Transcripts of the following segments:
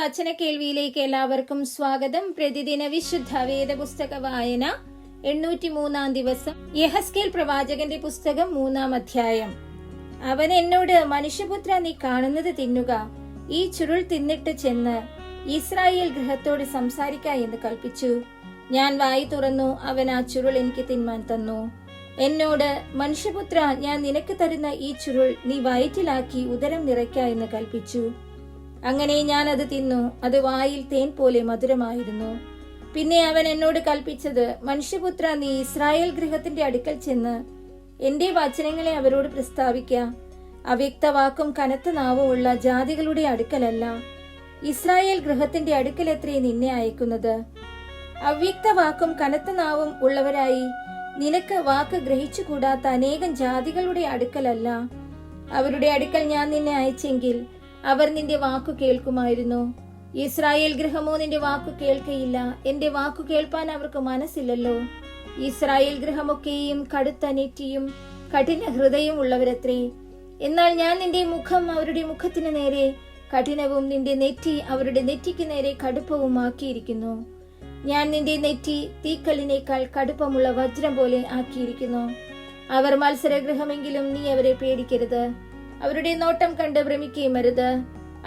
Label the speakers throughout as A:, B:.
A: വചന കേൾവിയിലേക്ക് എല്ലാവർക്കും സ്വാഗതം. പ്രതിദിന വിശുദ്ധ വേദപുസ്തക വായന 803 ദിവസം. യെഹെസ്കേൽ പ്രവാചകന്റെ പുസ്തകം 3-ാം അധ്യായം. അവൻ എന്നോട്, മനുഷ്യപുത്ര, നീ കാണുന്നത് തിന്നുക, ഈ ചുരുൾ തിന്നിട്ട് ചെന്ന് ഇസ്രായേൽ ഗൃഹത്തോട് സംസാരിക്ക എന്ന് കൽപ്പിച്ചു. ഞാൻ വായി തുറന്നു, അവൻ ആ ചുരുൾ എനിക്ക് തിന്മാൻ തന്നു. എന്നോട്, മനുഷ്യപുത്ര, ഞാൻ നിനക്ക് തരുന്ന ഈ ചുരുൾ നീ വയറ്റിലാക്കി ഉദരം നിറയ്ക്ക എന്ന് കൽപ്പിച്ചു. അങ്ങനെ ഞാൻ അത് തിന്നു. അത് വായിൽ തേൻ പോലെ മധുരമായിരുന്നു. പിന്നെ അവൻ എന്നോട് കൽപ്പിച്ചത്, മനുഷ്യപുത്ര, നീ ഇസ്രായേൽ ഗൃഹത്തിന്റെ അടുക്കൽ ചെന്ന് എന്റെ വചനങ്ങളെ അവരോട് പ്രസ്താവിക്ക. അവ്യക്ത വാക്കും കനത്ത നാവും ഉള്ള ജാതികളുടെ അടുക്കലല്ല, ഇസ്രായേൽ ഗൃഹത്തിന്റെ അടുക്കലത്രേ നിന്നെ അയക്കുന്നത്. അവ്യക്ത വാക്കും കനത്ത നാവും ഉള്ളവരായി നിനക്ക് വാക്ക് ഗ്രഹിച്ചുകൂടാത്ത അനേകം ജാതികളുടെ അടുക്കലല്ല, അവരുടെ അടുക്കൽ ഞാൻ നിന്നെ അയച്ചെങ്കിൽ അവർ നിന്റെ വാക്കു കേൾക്കുമായിരുന്നു. ഇസ്രായേൽ ഗൃഹമോ നിന്റെ വാക്കു കേൾക്കയില്ല. എന്റെ വാക്കു കേൾപ്പാൻ അവർക്ക് മനസ്സില്ലല്ലോ. ഇസ്രായേൽ ഗൃഹമൊക്കെയും കടുത്ത നെറ്റിയും കഠിന ഹൃദയം ഉള്ളവരത്രേ. എന്നാൽ ഞാൻ നിന്റെ മുഖം അവരുടെ മുഖത്തിന് നേരെ കഠിനവും നിന്റെ നെറ്റി അവരുടെ നെറ്റിക്ക് നേരെ കടുപ്പവും ആക്കിയിരിക്കുന്നു. ഞാൻ നിന്റെ നെറ്റി തീക്കല്ലിനേക്കാൾ കടുപ്പമുള്ള വജ്രം പോലെ ആക്കിയിരിക്കുന്നു. അവർ മത്സരഗൃഹമെങ്കിലും നീ അവരെ പേടിക്കരുത്, അവരുടെ നോട്ടം കണ്ട് ഭ്രമിക്കുകയും അരുത്.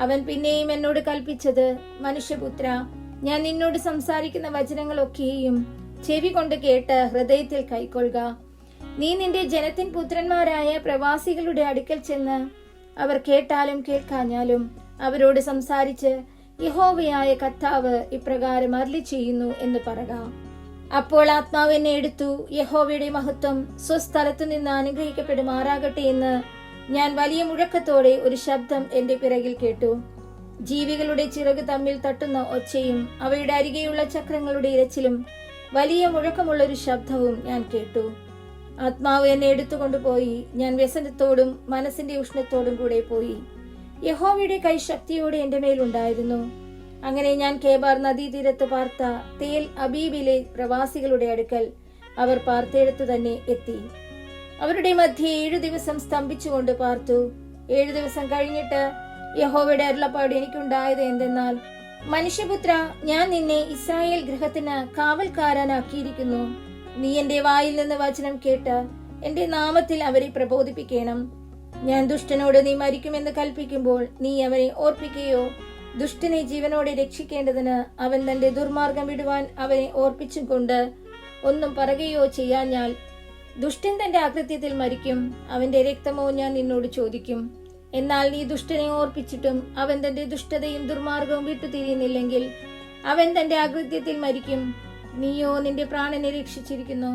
A: അവൻ പിന്നെയും എന്നോട് കൽപ്പിച്ചത്, മനുഷ്യപുത്ര, ഞാൻ നിന്നോട് സംസാരിക്കുന്ന വചനങ്ങളൊക്കെയും ചെവി കൊണ്ട് കേട്ട് ഹൃദയത്തിൽ കൈക്കൊള്ളുക. നീ നിന്റെ ജനത്തിൻ പുത്രന്മാരായ പ്രവാസികളുടെ അടുക്കൽ ചെന്ന് അവർ കേട്ടാലും കേൾക്കാഞ്ഞാലും അവരോട് സംസാരിച്ച്, യഹോവയായ കർത്താവ് ഇപ്രകാരം അരുളി ചെയ്യുന്നു എന്ന് പറക. അപ്പോൾ ആത്മാവ് എന്നെ എടുത്തു. യഹോവയുടെ മഹത്വം സ്വസ്ഥലത്തു നിന്ന് അനുഗ്രഹിക്കപ്പെടുമാറാകട്ടെ എന്ന് ഞാൻ വലിയ മുഴക്കത്തോടെ ഒരു ശബ്ദം എന്റെ പിറകിൽ കേട്ടു. ജീവികളുടെ ചിറക് തമ്മിൽ തട്ടുന്ന ഒച്ചയും അവയുടെ അരികെയുള്ള ചക്രങ്ങളുടെ ഇരച്ചിലും വലിയ മുഴക്കമുള്ള ഒരു ശബ്ദവും ഞാൻ കേട്ടു. ആത്മാവ് എന്നെ എടുത്തുകൊണ്ടുപോയി. ഞാൻ വ്യസനത്തോടും മനസ്സിന്റെ ഉഷ്ണത്തോടും കൂടെ പോയി. യഹോവയുടെ കൈ ശക്തിയോടെ എന്റെ മേലുണ്ടായിരുന്നു. അങ്ങനെ ഞാൻ കേബാർ നദീതീരത്ത് പാർത്ത തേൽ അബീബിലെ പ്രവാസികളുടെ അടുക്കൽ അവർ പാർത്തേടത്തു തന്നെ എത്തി. അവരുടെ മധ്യേ 7 ദിവസം സ്തംഭിച്ചുകൊണ്ട് പാർത്തു. 7 ദിവസം കഴിഞ്ഞിട്ട് യഹോവയുടെ അരുളപ്പാട് എനിക്കുണ്ടായത് എന്തെന്നാൽ, മനുഷ്യപുത്ര, ഞാൻ നിന്നെ ഇസ്രായേൽ ഗൃഹത്തിന് കാവൽക്കാരനാക്കിയിരിക്കുന്നു. നീ എന്റെ വായിൽ നിന്ന് വചനം കേട്ട് എന്റെ നാമത്തിൽ അവരെ പ്രബോധിപ്പിക്കണം. ഞാൻ ദുഷ്ടനോട് നീ മരിക്കുമെന്ന് കൽപ്പിക്കുമ്പോൾ നീ അവനെ ഓർപ്പിക്കുകയോ, ദുഷ്ടനെ ജീവനോടെ രക്ഷിക്കേണ്ടതിന് അവൻ തന്റെ ദുർമാർഗം വിടുവാൻ അവനെ ഓർപ്പിച്ചും കൊണ്ട് ഒന്നും പറയുകയോ ചെയ്യാഞ്ഞാൽ ദുഷ്ടൻ തന്റെ അകൃത്യത്തിൽ മരിക്കും. അവന്റെ രക്തമോ ഞാൻ നിന്നോട് ചോദിക്കും. എന്നാൽ നീ ദുഷ്ടനെ ഓർപ്പിച്ചിട്ടും അവൻ തന്റെ ദുഷ്ടതയും ദുർമാർഗവും വിട്ടുതിരിയുന്നില്ലെങ്കിൽ അവൻ തന്റെ അകൃത്യത്തിൽ മരിക്കും. നീയോ നിന്റെ പ്രാണനെ രക്ഷിച്ചിരിക്കുന്നു.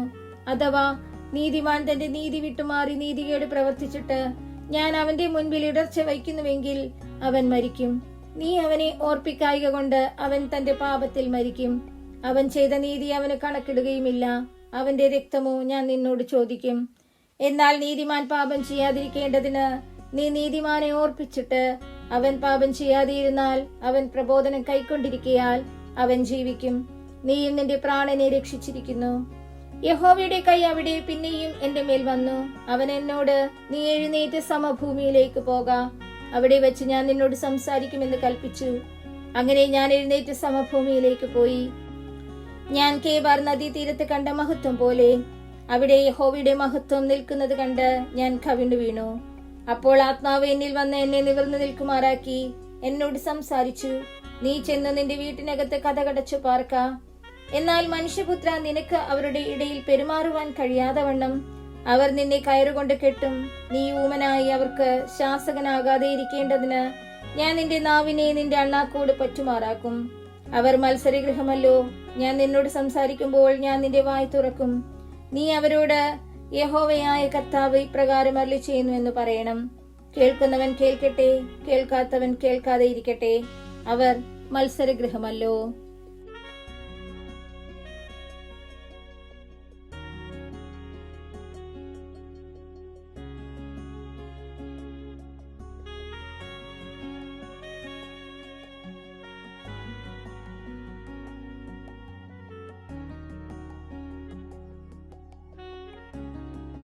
A: അഥവാ നീതിമാൻ തന്റെ നീതി വിട്ടുമാറി നീതികേട് പ്രവർത്തിച്ചിട്ട് ഞാൻ അവന്റെ മുൻപിൽ ഇടർച്ച വയ്ക്കുന്നുവെങ്കിൽ അവൻ മരിക്കും. നീ അവനെ ഓർപ്പിക്കായിക കൊണ്ട് അവൻ തന്റെ പാപത്തിൽ മരിക്കും. അവൻ ചെയ്ത നീതി അവന് കണക്കിടുകയുമില്ല. അവന്റെ രക്തമോ ഞാൻ നിന്നോട് ചോദിക്കും. എന്നാൽ നീതിമാൻ പാപം ചെയ്യാതിരിക്കേണ്ടതിന് നീ നീതിമാനെ ഓർപ്പിച്ചിട്ട് അവൻ പാപം ചെയ്യാതിരുന്നാൽ അവൻ പ്രബോധനം കൈക്കൊണ്ടിരിക്കയാൽ അവൻ ജീവിക്കും. നീയും നിന്റെ പ്രാണനെ രക്ഷിച്ചിരിക്കുന്നു. യഹോവയുടെ കൈ അവിടെ പിന്നെയും എന്റെ മേൽ വന്നു. അവൻ എന്നോട്, നീ എഴുന്നേറ്റ് സമഭൂമിയിലേക്ക് പോക, അവിടെ വെച്ച് ഞാൻ നിന്നോട് സംസാരിക്കുമെന്ന് കൽപ്പിച്ചു. അങ്ങനെ ഞാൻ എഴുന്നേറ്റ് സമഭൂമിയിലേക്ക് പോയി. ഞാൻ കേബാർ നദീ തീരത്ത് കണ്ട മഹത്വം പോലെ അവിടെ യഹോവയുടെ മഹത്വം നിൽക്കുന്നത് കണ്ട് ഞാൻ കവിണ്ണു വീണു. അപ്പോൾ ആത്മാവ് എന്നിൽ വന്ന് എന്നെ നിവർന്നു നിൽക്കുമാറാക്കി എന്നോട് സംസാരിച്ചു. നീ ചെന്ന് നിന്റെ വീട്ടിനകത്ത് കതകടച്ചു പാർക്ക. എന്നാൽ മനുഷ്യപുത്ര, നിനക്ക് അവരുടെ ഇടയിൽ പെരുമാറുവാൻ കഴിയാതെ വണ്ണം അവർ നിന്നെ കയറുകൊണ്ട് കെട്ടും. നീ ഊമനായി അവർക്ക് ശാസകനാകാതെ ഇരിക്കേണ്ടതിന് ഞാൻ നിന്റെ നാവിനെ നിന്റെ അണ്ണാക്കോട് പറ്റുമാറാക്കും. അവർ മത്സരഗൃഹമല്ലോ. ഞാൻ നിന്നോട് സംസാരിക്കുമ്പോൾ ഞാൻ നിന്റെ വായി തുറക്കും. നീ അവരോട്, യഹോവയായ കർത്താവ് ഇപ്രകാരം അരുളി ചെയ്യുന്നു എന്ന് പറയണം. കേൾക്കുന്നവൻ കേൾക്കട്ടെ, കേൾക്കാത്തവൻ കേൾക്കാതെ ഇരിക്കട്ടെ. അവർ മത്സരഗൃഹമല്ലോ.